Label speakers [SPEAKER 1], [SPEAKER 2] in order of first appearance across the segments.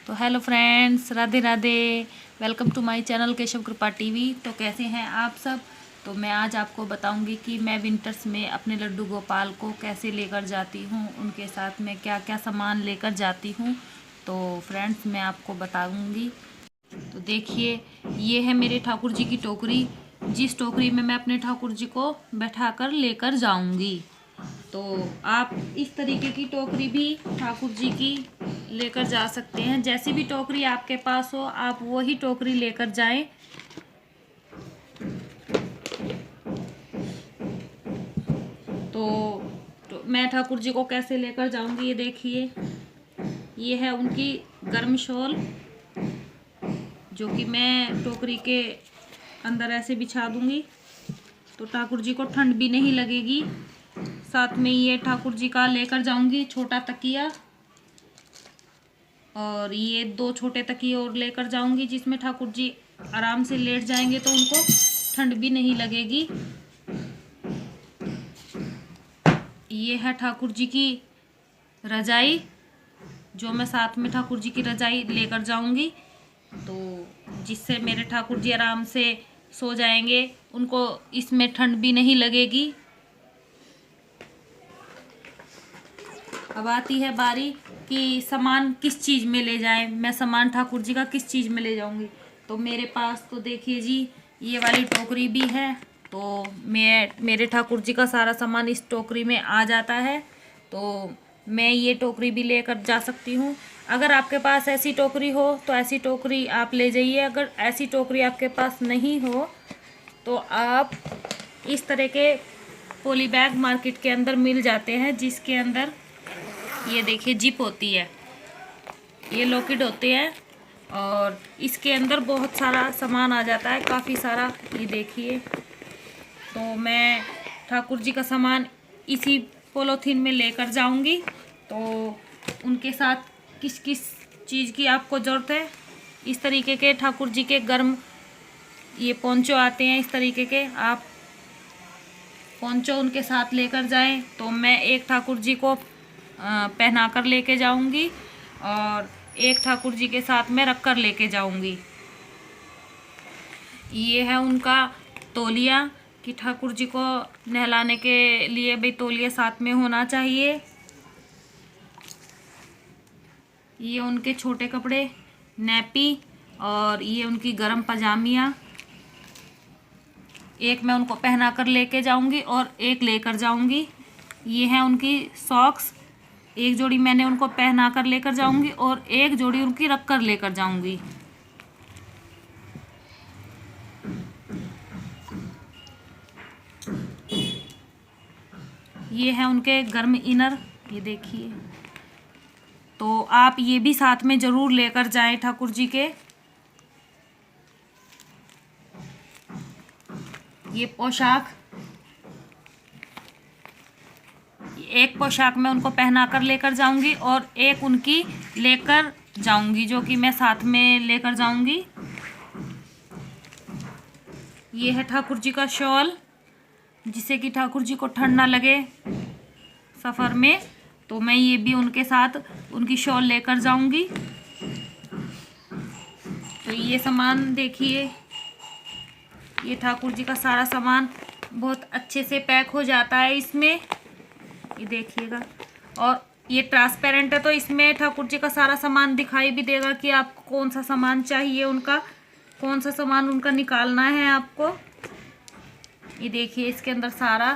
[SPEAKER 1] तो hello friends, Radhe Radhe. Welcome to my channel Keshav Kripa TV. तो कैसे हैं आप सब। तो मैं आज आपको बताऊंगी कि मैं विंटर्स में अपने लड्डू गोपाल को कैसे लेकर जाती हूं, उनके साथ में क्या क्या सामान लेकर जाती हूं। तो फ्रेंड्स मैं आपको बताऊंगी। तो देखिए, ये है मेरे ठाकुर जी की टोकरी, जिस टोकरी में मैं अपने ठाकुर जी को बैठाकर लेकर जाऊंगी। तो आप इस तरीके की टोकरी भी ठाकुर जी की लेकर जा सकते हैं। जैसी भी टोकरी आपके पास हो आप वही टोकरी लेकर जाएं। तो मैं ठाकुर जी को कैसे लेकर जाऊंगी, ये देखिए। ये है उनकी गर्म शॉल, जो कि मैं टोकरी के अंदर ऐसे बिछा दूंगी तो ठाकुर जी को ठंड भी नहीं लगेगी। साथ में ये ठाकुर जी का लेकर जाऊंगी छोटा तकिया, और ये 2 छोटे तकिए और लेकर जाऊंगी जिसमें ठाकुर जी आराम से लेट जाएंगे तो उनको ठंड भी नहीं लगेगी। ये है ठाकुर जी की रजाई, जो मैं साथ में ठाकुर जी की रजाई लेकर जाऊंगी, तो जिससे मेरे ठाकुर जी आराम से सो जाएंगे, उनको इसमें ठंड भी नहीं लगेगी। अब आती है बारी कि सामान किस चीज़ में ले जाएं। मैं सामान ठाकुर जी का किस चीज़ में ले जाऊंगी। तो मेरे पास तो देखिए जी, ये वाली टोकरी भी है। तो मेरे ठाकुर जी का सारा सामान इस टोकरी में आ जाता है। तो मैं ये टोकरी भी लेकर जा सकती हूँ। अगर आपके पास ऐसी टोकरी हो तो ऐसी टोकरी आप ले जाइए। अगर ऐसी टोकरी आपके पास नहीं हो तो आप इस तरह के पॉली बैग मार्केट के अंदर मिल जाते हैं, जिसके अंदर ये देखिए जिप होती है, ये लॉकेट होते हैं, और इसके अंदर बहुत सारा सामान आ जाता है, काफ़ी सारा। ये देखिए, तो मैं ठाकुर जी का सामान इसी पॉलीथीन में लेकर जाऊंगी। तो उनके साथ किस किस चीज़ की आपको ज़रूरत है, इस तरीके के ठाकुर जी के गर्म ये पोंचो आते हैं, इस तरीके के आप पोंचो उनके साथ लेकर जाएं। तो मैं एक ठाकुर जी को पहना कर लेके जाऊंगी और एक ठाकुर जी के साथ में रख कर लेके जाऊंगी। ये है उनका तौलिया, कि ठाकुर जी को नहलाने के लिए भाई तौलिया साथ में होना चाहिए। ये उनके छोटे कपड़े, नैपी, और ये उनकी गर्म पजामियाँ। एक मैं उनको पहना कर लेके जाऊंगी और एक लेकर जाऊंगी। ये है उनकी सॉक्स, एक जोड़ी मैंने उनको पहना कर लेकर जाऊंगी और एक जोड़ी उनकी रख कर लेकर जाऊंगी। ये है उनके गर्म इनर, ये देखिए। तो आप ये भी साथ में ज़रूर लेकर जाएं ठाकुर जी के। ये पोशाक, एक पोशाक मैं उनको पहना कर लेकर जाऊंगी और एक उनकी लेकर जाऊंगी, जो कि मैं साथ में लेकर जाऊंगी। ये है ठाकुर जी का शॉल, जिससे कि ठाकुर जी को ठंड ना लगे सफ़र में। तो मैं ये भी उनके साथ उनकी शॉल लेकर जाऊंगी। तो ये सामान देखिए, ये ठाकुर जी का सारा सामान बहुत अच्छे से पैक हो जाता है इसमें, ये देखिएगा। और ये ट्रांसपेरेंट है, तो इसमें ठाकुर जी का सारा सामान दिखाई भी देगा कि आपको कौन सा सामान चाहिए, उनका कौन सा सामान उनका निकालना है आपको। ये देखिए, इसके अंदर सारा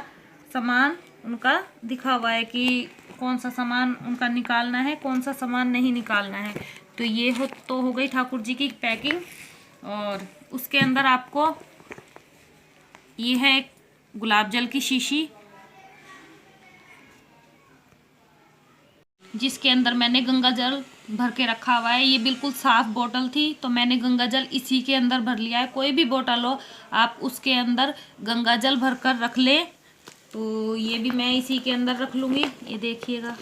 [SPEAKER 1] सामान उनका दिखा हुआ है कि कौन सा सामान उनका निकालना है, कौन सा सामान नहीं निकालना है। तो ये हो गई ठाकुर जी की पैकिंग। और उसके अंदर आपको ये है एक गुलाब जल की शीशी, जिसके अंदर मैंने गंगा जल भर के रखा हुआ है। ये बिल्कुल साफ बोतल थी, तो मैंने गंगा जल इसी के अंदर भर लिया है। कोई भी बोतल हो आप उसके अंदर गंगा जल भर कर रख ले। तो ये भी मैं इसी के अंदर रख लूँगी, ये देखिएगा।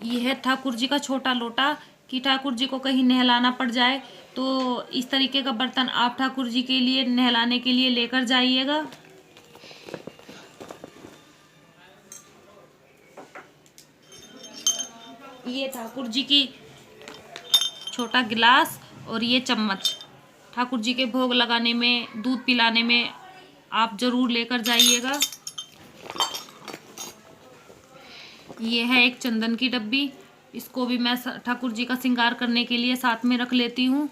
[SPEAKER 1] ये है ठाकुर जी का छोटा लोटा, कि ठाकुर जी को कहीं नहलाना पड़ जाए तो इस तरीके का बर्तन आप ठाकुर जी के लिए नहलाने के लिए लेकर जाइएगा। ये ठाकुर जी की छोटा गिलास और ये चम्मच ठाकुर जी के भोग लगाने में, दूध पिलाने में आप ज़रूर लेकर जाइएगा। ये है एक चंदन की डब्बी, इसको भी मैं ठाकुर जी का श्रृंगार करने के लिए साथ में रख लेती हूँ।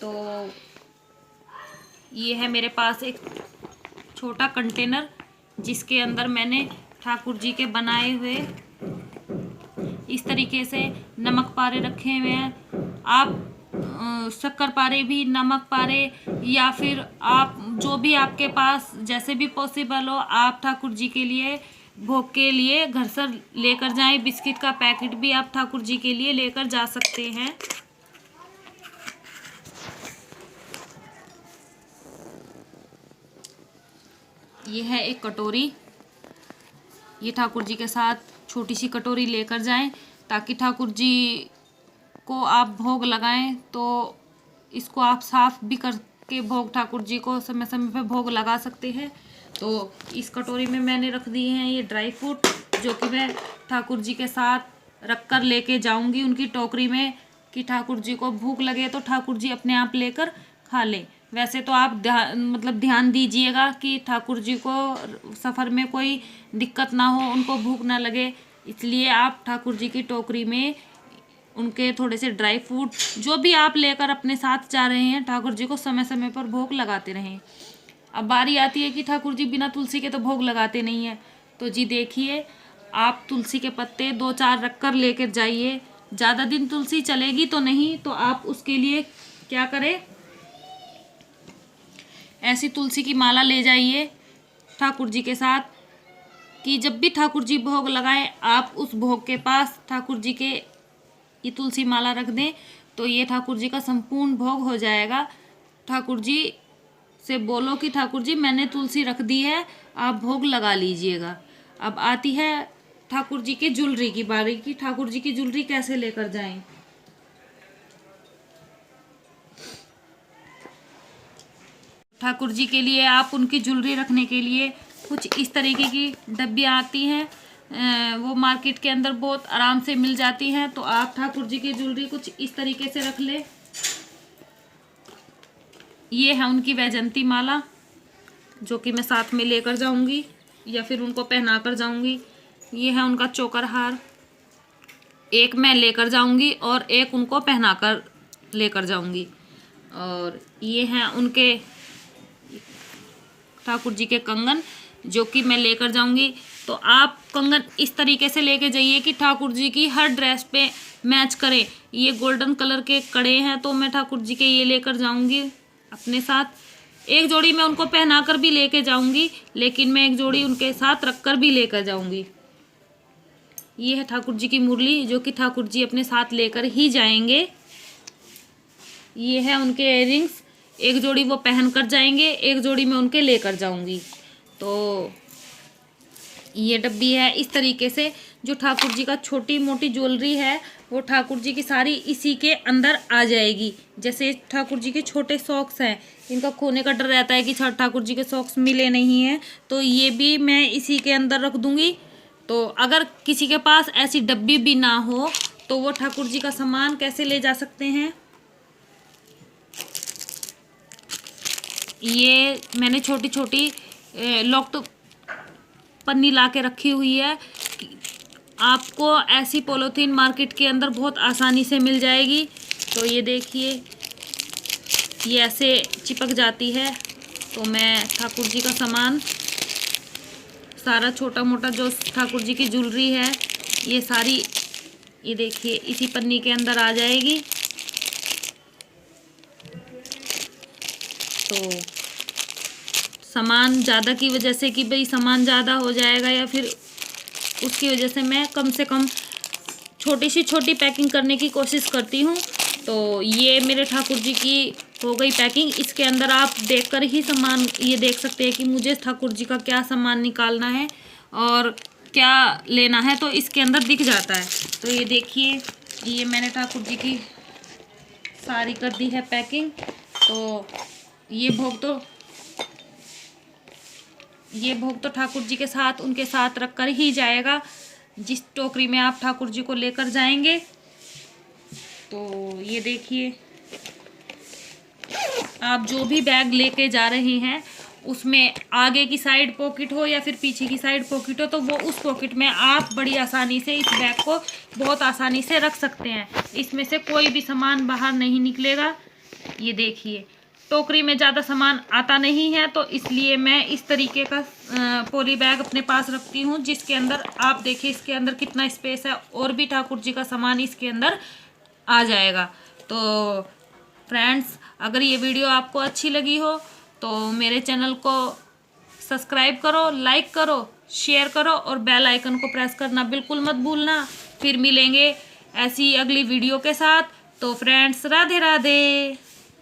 [SPEAKER 1] तो ये है मेरे पास एक छोटा कंटेनर जिसके अंदर मैंने ठाकुर जी के बनाए हुए इस तरीके से नमक पारे रखे हुए हैं। आप शक्कर पारे भी, नमक पारे, या फिर आप जो भी आपके पास जैसे भी पॉसिबल हो आप ठाकुर जी के लिए भोग के लिए घर से लेकर जाएं। बिस्किट का पैकेट भी आप ठाकुर जी के लिए लेकर जा सकते हैं। ये है एक कटोरी, ये ठाकुर जी के साथ छोटी सी कटोरी लेकर जाएं ताकि ठाकुर जी को आप भोग लगाएं तो इसको आप साफ भी करके भोग ठाकुर जी को समय समय पे भोग लगा सकते हैं। तो इस कटोरी में मैंने रख दिए हैं ये ड्राई फ्रूट जो कि मैं ठाकुर जी के साथ रख कर लेके जाऊंगी उनकी टोकरी में कि ठाकुर जी को भूख लगे तो ठाकुर जी अपने आप लेकर खा लें। वैसे तो आप ध्यान दीजिएगा कि ठाकुर जी को सफ़र में कोई दिक्कत ना हो, उनको भूख ना लगे, इसलिए आप ठाकुर जी की टोकरी में उनके थोड़े से ड्राई फ्रूट जो भी आप लेकर अपने साथ जा रहे हैं ठाकुर जी को समय समय पर भोग लगाते रहें। अब बारी आती है कि ठाकुर जी बिना तुलसी के तो भोग लगाते नहीं हैं, तो जी देखिए आप तुलसी के पत्ते 2-4 रख कर लेकर जाइए। ज़्यादा दिन तुलसी चलेगी तो नहीं, तो आप उसके लिए क्या करें, ऐसी तुलसी की माला ले जाइए ठाकुर जी के साथ कि जब भी ठाकुर जी भोग लगाएं आप उस भोग के पास ठाकुर जी के ये तुलसी माला रख दें तो ये ठाकुर जी का संपूर्ण भोग हो जाएगा। ठाकुर जी से बोलो कि ठाकुर जी मैंने तुलसी रख दी है, आप भोग लगा लीजिएगा। अब आती है ठाकुर जी की ज्वेलरी की बारी कि ठाकुर जी की ज्वेलरी कैसे लेकर जाएं। ठाकुर जी के लिए आप उनकी ज्वेलरी रखने के लिए कुछ इस तरीके की डब्बियाँ आती हैं, वो मार्केट के अंदर बहुत आराम से मिल जाती हैं। तो आप ठाकुर जी की ज्वेलरी कुछ इस तरीके से रख ले। ये है उनकी वैजंती माला जो कि मैं साथ में लेकर जाऊंगी या फिर उनको पहना कर जाऊंगी। ये है उनका चोकर हार, एक मैं लेकर जाऊंगी और एक उनको पहना कर लेकर जाऊंगी। और ये हैं उनके ठाकुर जी के कंगन जो कि मैं लेकर जाऊंगी। तो आप कंगन इस तरीके से लेके जाइए कि ठाकुर जी की हर ड्रेस पे मैच करें। ये गोल्डन कलर के कड़े हैं तो मैं ठाकुर जी के ये लेकर जाऊंगी अपने साथ। एक जोड़ी मैं उनको पहना कर भी लेके जाऊंगी, लेकिन मैं एक जोड़ी उनके साथ रख कर भी लेकर जाऊंगी। ये है ठाकुर जी की मुरली जो कि ठाकुर जी अपने साथ लेकर ही जाएंगे। ये है उनके इयररिंग्स, एक जोड़ी वो पहन कर जाएंगे, एक जोड़ी मैं उनके लेकर जाऊंगी। तो ये डब्बी है इस तरीके से। जो ठाकुर जी का छोटी मोटी ज्वेलरी है वो ठाकुर जी की सारी इसी के अंदर आ जाएगी। जैसे ठाकुर जी के छोटे सॉक्स हैं, इनका खोने का डर रहता है कि ठाकुर जी के सॉक्स मिले नहीं हैं, तो ये भी मैं इसी के अंदर रख दूंगी। तो अगर किसी के पास ऐसी डब्बी भी ना हो तो वो ठाकुर जी का सामान कैसे ले जा सकते हैं। ये मैंने छोटी छोटी लॉक्ड पन्नी ला के रखी हुई है। आपको ऐसी पॉलीथीन मार्केट के अंदर बहुत आसानी से मिल जाएगी। तो ये देखिए ये ऐसे चिपक जाती है। तो मैं ठाकुर जी का सामान सारा छोटा मोटा जो ठाकुर जी की ज्वेलरी है ये सारी, ये देखिए इसी पन्नी के अंदर आ जाएगी। तो सामान ज़्यादा की वजह से कि भाई सामान ज़्यादा हो जाएगा या फिर उसकी वजह से मैं कम से कम छोटी पैकिंग करने की कोशिश करती हूँ। तो ये मेरे ठाकुर जी की हो गई पैकिंग। इसके अंदर आप देखकर ही सामान ये देख सकते हैं कि मुझे ठाकुर जी का क्या सामान निकालना है और क्या लेना है, तो इसके अंदर दिख जाता है। तो ये देखिए ये मैंने ठाकुर जी की सारी कर दी है पैकिंग। तो ये भोग तो ठाकुर जी के साथ उनके साथ रख कर ही जाएगा। जिस टोकरी में आप ठाकुर जी को लेकर जाएंगे। तो ये देखिए, आप जो भी बैग लेके जा रहे हैं उसमें आगे की साइड पॉकेट हो या फिर पीछे की साइड पॉकेट हो, तो वो उस पॉकेट में आप बड़ी आसानी से इस बैग को बहुत आसानी से रख सकते हैं। इसमें से कोई भी सामान बाहर नहीं निकलेगा। ये देखिए, टोकरी में ज़्यादा सामान आता नहीं है, तो इसलिए मैं इस तरीके का पॉली बैग अपने पास रखती हूँ, जिसके अंदर आप देखिए इसके अंदर कितना स्पेस है, और भी ठाकुर जी का सामान इसके अंदर आ जाएगा। तो फ्रेंड्स, अगर ये वीडियो आपको अच्छी लगी हो तो मेरे चैनल को सब्सक्राइब करो, लाइक करो, शेयर करो और बेल आइकन को प्रेस करना बिल्कुल मत भूलना। फिर मिलेंगे ऐसी अगली वीडियो के साथ। तो फ्रेंड्स, राधे राधे।